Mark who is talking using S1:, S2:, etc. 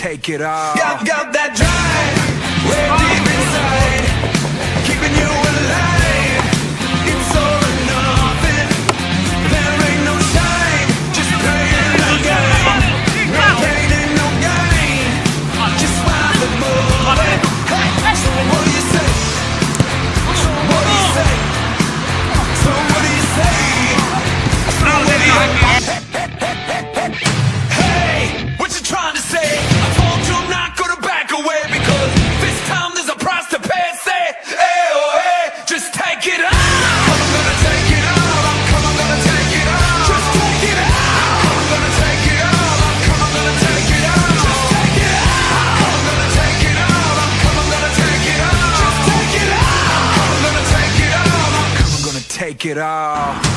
S1: Take it all.
S2: Got that drive, way deep inside, keeping you alive. It's all or nothing. There ain't no shine, just playing the game. Ain't no gain, just ride the bullet. So what do you say? What do you say? So what do you say? Hey, what you trying to say?
S1: Take it all.